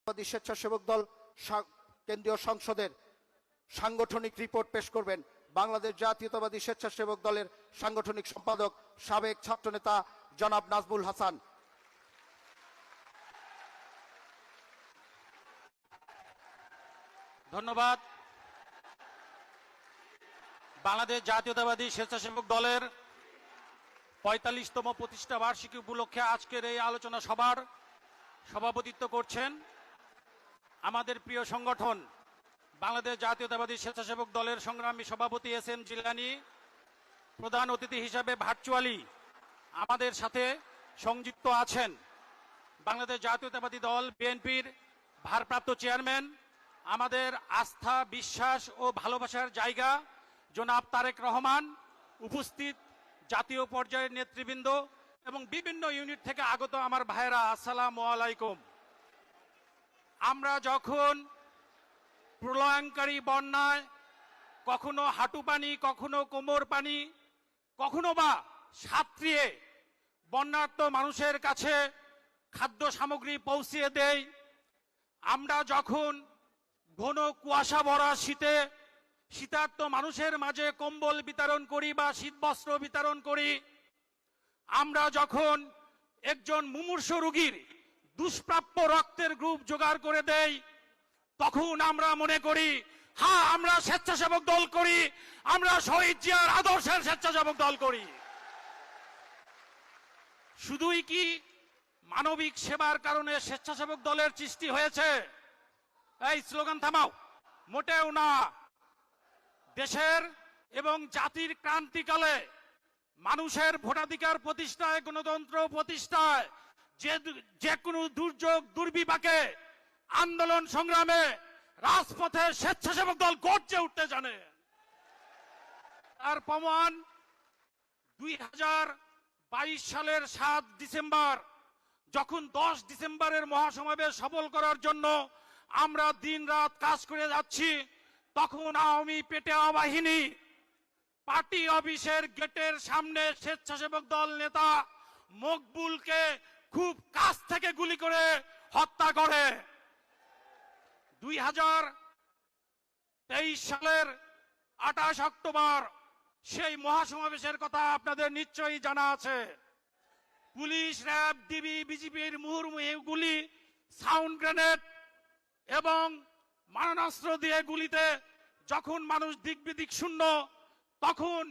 স্বেচ্ছাসেবক দল কেন্দ্রীয় সংসদের সাংগঠনিক রিপোর্ট পেশ করবেন বাংলাদেশ জাতীয়তাবাদী স্বেচ্ছাসেবক দলের সাংগঠনিক সম্পাদক সাবেক ছাত্রনেতা জনাব নাজমুল হাসান। ধন্যবাদ। বাংলাদেশ জাতীয়তাবাদী স্বেচ্ছাসেবক দলের ৪৫তম প্রতিষ্ঠা বার্ষিকী উপলক্ষে আজকের এই আলোচনা সভার সভাপতিত্ব করছেন আমাদের প্রিয় সংগঠন বাংলাদেশ জাতীয়তাবাদী স্বেচ্ছাসেবক দলের সংগ্রামী সভাপতি এস.এম. জিলানী। প্রধান অতিথি হিসাবে ভার্চুয়ালি আমাদের সাথে সংযুক্ত আছেন বাংলাদেশ জাতীয়তাবাদী দল বিএনপির ভারপ্রাপ্ত চেয়ারম্যান, আমাদের আস্থা, বিশ্বাস ও ভালোবাসার জায়গা জনাব তারেক রহমান, উপস্থিত জাতীয় পর্যায়ের নেতৃবৃন্দ এবং বিভিন্ন ইউনিট থেকে আগত আমার ভাইয়েরা, আসসালামু আলাইকুম। আমরা যখন প্রলয়ঙ্কারী বন্যায় কখনো হাঁটু পানি, কখনো কোমর পানি, কখনো বা সাঁতরিয়ে বন্যার্ত মানুষের কাছে খাদ্য সামগ্রী পৌঁছিয়ে দেই, আমরা যখন ঘন কুয়াশা ভরা শীতে শীতার্ত মানুষের মাঝে কম্বল বিতরণ করি বা শীতবস্ত্র বিতরণ করি, আমরা যখন একজন মুমূর্ষু রোগীর দুষ্প্রাপ্য রক্তের গ্রুপ জোগাড় করে দেই, তখন আমরা মনে করি হ্যাঁ আমরা স্বেচ্ছাসেবক দল করি, আমরা শহীদ জিয়ার আদর্শের স্বেচ্ছাসেবক দল করি। শুধুই কি মানবিক সেবার কারণে স্বেচ্ছাসেবক দলের সৃষ্টি হয়েছে? এই স্লোগান থামাও, মোটেও না। দেশের এবং জাতির ক্রান্তিকালে মানুষের ভোটাধিকার প্রতিষ্ঠায়, গণতন্ত্র প্রতিষ্ঠায়, যে কোনো দুর্যোগ দুর্বিপাকে আন্দোলন সংগ্রামে রাজপথে স্বেচ্ছাসেবক দল গর্জে উঠতে জানে। তার প্রমাণ 2022 সালের 7 ডিসেম্বর, যখন 10 ডিসেম্বরের মহাসমাবেশ সফল করার জন্য আমরা দিন রাত কাজ করে যাচ্ছি, তখন আওয়ামী পেটাওয়া বাহিনী পার্টি অফিসের গেটের সামনে স্বেচ্ছাসেবক দল নেতা মকবুলকে খুব কাছ থেকে গুলি করে হত্যা করে। 2023 সালের 28 অক্টোবর সেই মহাসমাবেশের কথা আপনাদের নিশ্চয়ই জানা আছে। পুলিশ, র্যাব, ডিবি, বিজিবির মুহুর্মুহু গুলি, সাউন্ড গ্রেনেড এবং মারণাস্ত্র দিয়ে গুলিতে যখন মানুষ দিকবিদিক শূন্য, তখন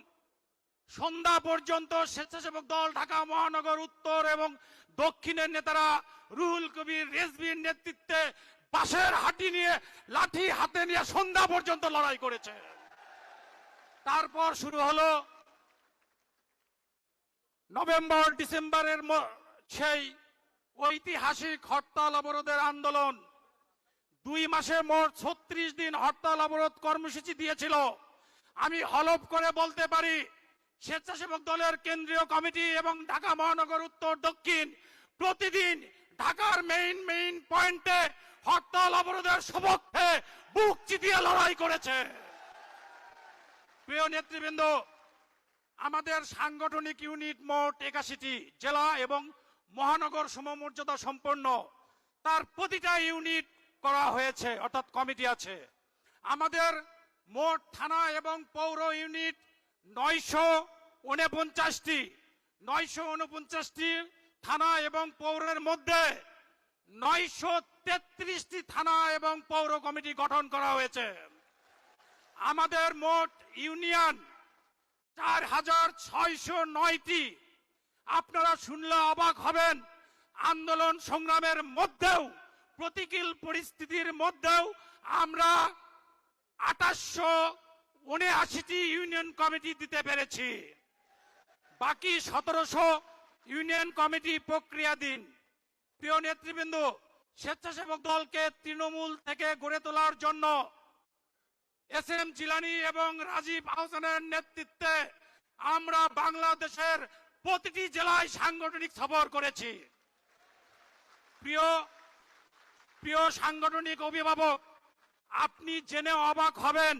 সন্ধ্যা পর্যন্ত স্বেচ্ছাসেবক দল ঢাকা মহানগর উত্তর এবং দক্ষিণের নেতারা রুহুল কবির রেজভির নেতৃত্বে বাঁশের হাঁটি নিয়ে, লাঠি হাতে নিয়ে সন্ধ্যা পর্যন্ত লড়াই করেছে। তারপর শুরু হলো নভেম্বর ডিসেম্বরের সেই ঐতিহাসিক হরতাল অবরোধের আন্দোলন। 2 মাসে মোট 36 দিন হরতাল অবরোধ কর্মসূচি দিয়েছিল। আমি হলফ করে বলতে পারি স্বেচ্ছাসেবক দলের কেন্দ্রীয় কমিটি এবং ঢাকা মহানগর উত্তর দক্ষিণ প্রতিদিন ঢাকার মেইন পয়েন্টে হরতাল অবরোধের সপক্ষে বুক চিতিয়ে লড়াই করেছে। প্রিয় নেতৃবৃন্দ, আমাদের সাংগঠনিক ইউনিট মোট 81টি, জেলা এবং মহানগর সমমর্যাদা সম্পন্ন। তার প্রতিটা ইউনিট করা হয়েছে, অর্থাৎ কমিটি আছে। আমাদের মোট থানা এবং পৌর ইউনিট 949টি। 949টি থানা এবং পৌরের মধ্যে 933টি থানা এবং পৌর কমিটি গঠন করা হয়েছে। আমাদের মোট ইউনিয়ন 4609টি। আপনারা শুনলে অবাক হবেন, আন্দোলন সংগ্রামের মধ্যেও, প্রতিকূল পরিস্থিতির মধ্যেও আমরা 2879টি ইউনিয়ন কমিটি দিতে পেরেছি। বাকি 1700 ইউনিয়ন কমিটি প্রক্রিয়াধীন। প্রিয় নেতৃবৃন্দ, স্বেচ্ছাসেবক দলকে তৃণমূল থেকে গড়ে তোলার জন্য এস.এম. জিলানী এবং রাজীব আহসানের নেতৃত্বে আমরা বাংলাদেশের প্রতিটি জেলায় সাংগঠনিক সফর করেছি। প্রিয় সাংগঠনিক অভিভাবক, আপনি জেনে অবাক হবেন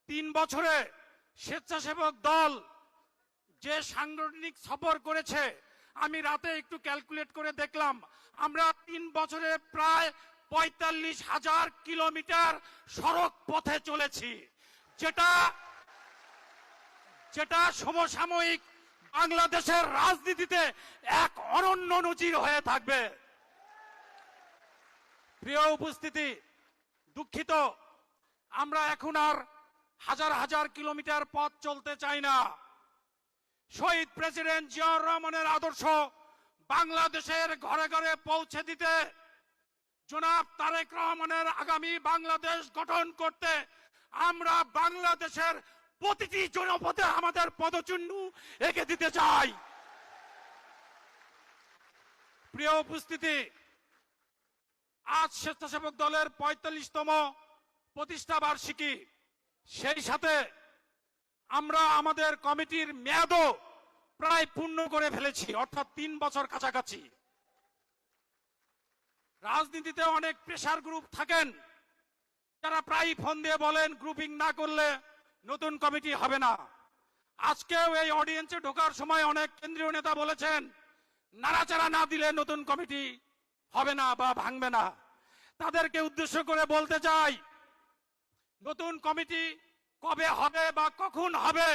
3 বছরে স্বেচ্ছাসেবক দল যে সাংগঠনিক সফর করেছে, আমি রাতে একটু ক্যালকুলেট করে দেখলাম, আমরা 3 বছরে প্রায় 45,000 কিলোমিটার সড়ক পথে চলেছি, যেটা সমসাময়িক বাংলাদেশের রাজনীতিতে এক অনন্য নজির হয়ে থাকবে। প্রিয় উপস্থিতি, দুঃখিত, আমরা এখন আর হাজার হাজার কিলোমিটার পথ চলতে চাই না। শহীদ প্রেসিডেন্ট জিয়াউর রহমানের আদর্শ বাংলাদেশের ঘরে ঘরে পৌঁছে দিতে, জনাব তারেক রহমানের আগামী বাংলাদেশ গঠন করতে আমরা বাংলাদেশের প্রতিটি জনপদে আমাদের পদচিহ্ন এঁকে দিতে চাই। প্রিয় উপস্থিতি, আজ স্বেচ্ছাসেবক দলের 45তম প্রতিষ্ঠা বার্ষিকী, সেই সাথে আমরা আমাদের কমিটির মেয়াদও প্রায় পূর্ণ করে ফেলেছি, অর্থাৎ 3 বছর কাছাকাছি। রাজনীতিতে অনেক প্রেসার গ্রুপ থাকেন, যারা প্রায় ফোন দিয়ে বলেন গ্রুপিং না করলে নতুন কমিটি হবে না। আজকেও এই অডিয়েন্সে ঢোকার সময় অনেক কেন্দ্রীয় নেতা বলেছেন নাড়াচাড়া না দিলে নতুন কমিটি হবে না বা ভাঙবে না। তাদেরকে উদ্দেশ্য করে বলতে চাই, নতুন কমিটি কবে হবে বা কখন হবে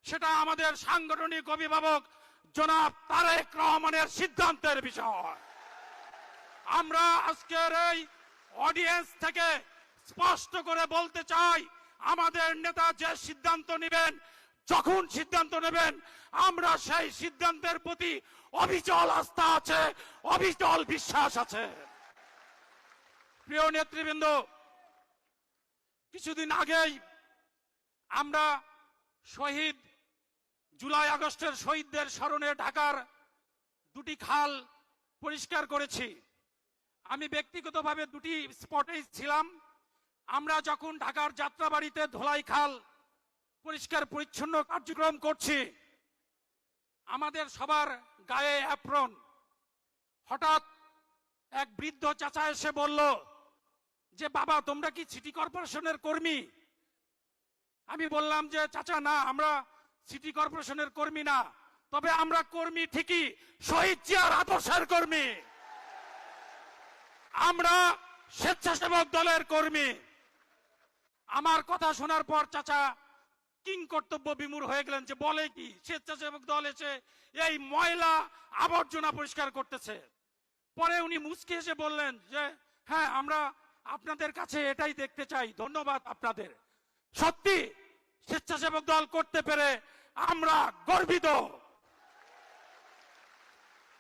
সেটা আমাদের সাংগঠনিক অভিভাবক জনাব তারেক রহমানের সিদ্ধান্তের বিষয়। আমরা আজকের এই অডিয়েন্স থেকে স্পষ্ট করে বলতে চাই, আমাদের নেতা যে সিদ্ধান্ত নেবেন, যখন সিদ্ধান্ত নেবেন, আমরা সেই সিদ্ধান্তের প্রতি অবিচল আস্থা আছে, অবিচল বিশ্বাস আছে। প্রিয় নেতৃবৃন্দ, কিছুদিন আগেই আমরা শহীদ জুলাই আগস্টের শহীদদের স্মরণে ঢাকার 2টি খাল পরিষ্কার করেছি। আমি ব্যক্তিগতভাবে 2টি স্পটেই ছিলাম। আমরা যখন ঢাকার যাত্রাবাড়িতে ধোলাই খাল পরিষ্কার পরিচ্ছন্ন কার্যক্রম করছি, আমাদের সবার গায়ে অ্যাপ্রন। হঠাৎ এক বৃদ্ধ চাচা এসে বলল যে বাবা, তোমরা কি সিটি কর্পোরেশনের কর্মী? আমি বললাম যে চাচা, না, আমরা সিটি কর্পোরেশনের কর্মী না, তবে আমরা কর্মী ঠিকই, শহীদ জিয়ার আদর্শের কর্মী, আমরা স্বেচ্ছাসেবক দলের কর্মী। আমার কথা শোনার পর চাচা কিং কর্তব্য বিমূঢ় হয়ে গেলেন যে বলে কি, স্বেচ্ছাসেবক দল এসে এই ময়লা আবর্জনা পরিষ্কার করতেছে। পরে উনি মুচকি এসে বললেন যে হ্যাঁ, আমরা আপনাদের কাছে এটাই দেখতে চাই, ধন্যবাদ আপনাদের। সত্যি স্বেচ্ছাসেবক দল করতে পেরে আমরা গর্বিত।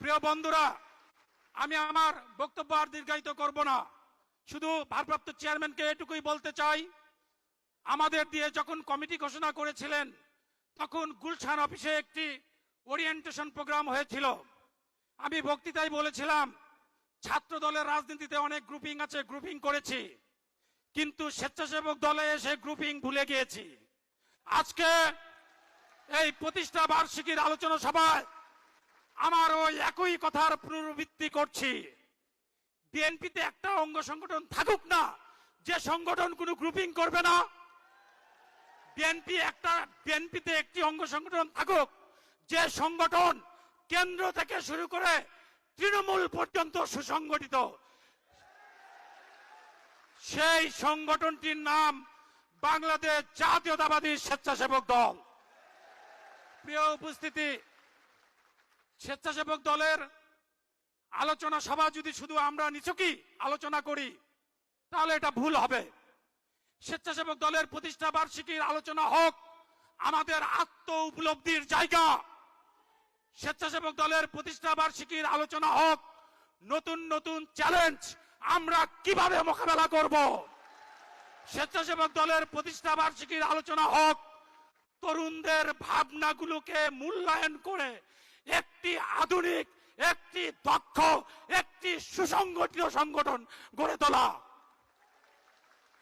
প্রিয় বন্ধুরা, আমি আমার বক্তব্য আর দীর্ঘায়িত করব না, শুধু ভারপ্রাপ্ত চেয়ারম্যানকে এটুকুই বলতে চাই, আমাদের দিয়ে যখন কমিটি ঘোষণা করেছিলেন তখন গুলশান অফিসে একটি ওরিয়েন্টেশন প্রোগ্রাম হয়েছিল। আমি বক্তৃতায় বলেছিলাম ছাত্র দলের রাজনীতিতে অনেক গ্রুপিং আছে, গ্রুপিং করেছি, কিন্তু স্বেচ্ছাসেবক দলে এসে গ্রুপিং ভুলে গিয়েছি। আজকে এই প্রতিষ্ঠা বার্ষিকীর আলোচনা সভায় আমার ওই একই কথার পুনরাবৃত্তি করছি। বিএনপিতে একটা অঙ্গ সংগঠন থাকুক না যে সংগঠন কোনো গ্রুপিং করবে না, বিএনপিতে একটি অঙ্গ সংগঠন থাকুক যে সংগঠন কেন্দ্র থেকে শুরু করে তৃণমূল পর্যন্ত সুসংগঠিত। সেই সংগঠনটির নাম বাংলাদেশ জাতীয়তাবাদী স্বেচ্ছাসেবক দল। প্রিয় উপস্থিতি, স্বেচ্ছাসেবক দলের আলোচনা সভা যদি শুধু আমরা নিছকই আলোচনা করি তাহলে এটা ভুল হবে। স্বেচ্ছাসেবক দলের প্রতিষ্ঠা বার্ষিকীর আলোচনা হোক আমাদের আত্ম উপলব্ধির জায়গা। স্বেচ্ছাসেবক দলের প্রতিষ্ঠা বার্ষিকীর আলোচনা হোক নতুন নতুন চ্যালেঞ্জ আমরা কিভাবে মোকাবেলা করব। স্বেচ্ছাসেবক দলের প্রতিষ্ঠা বার্ষিকীর আলোচনা হোক তরুণদের ভাবনাগুলোকে মূল্যায়ন করে একটি আধুনিক, একটি দক্ষ, একটি সুসংগঠিত সংগঠন গড়ে তোলা।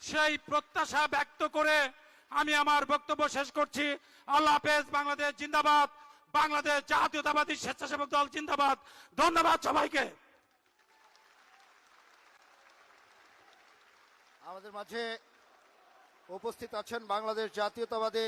সেই প্রত্যাশা ব্যক্ত করে আমি আমার বক্তব্য শেষ করছি। আল্লাহ হাফেজ। বাংলাদেশ জিন্দাবাদ। বাংলাদেশ জাতীয়তাবাদী স্বেচ্ছাসেবক দল জিন্দাবাদ। ধন্যবাদ সবাইকে। আমাদের মাঝে উপস্থিত আছেন বাংলাদেশ জাতীয়তাবাদী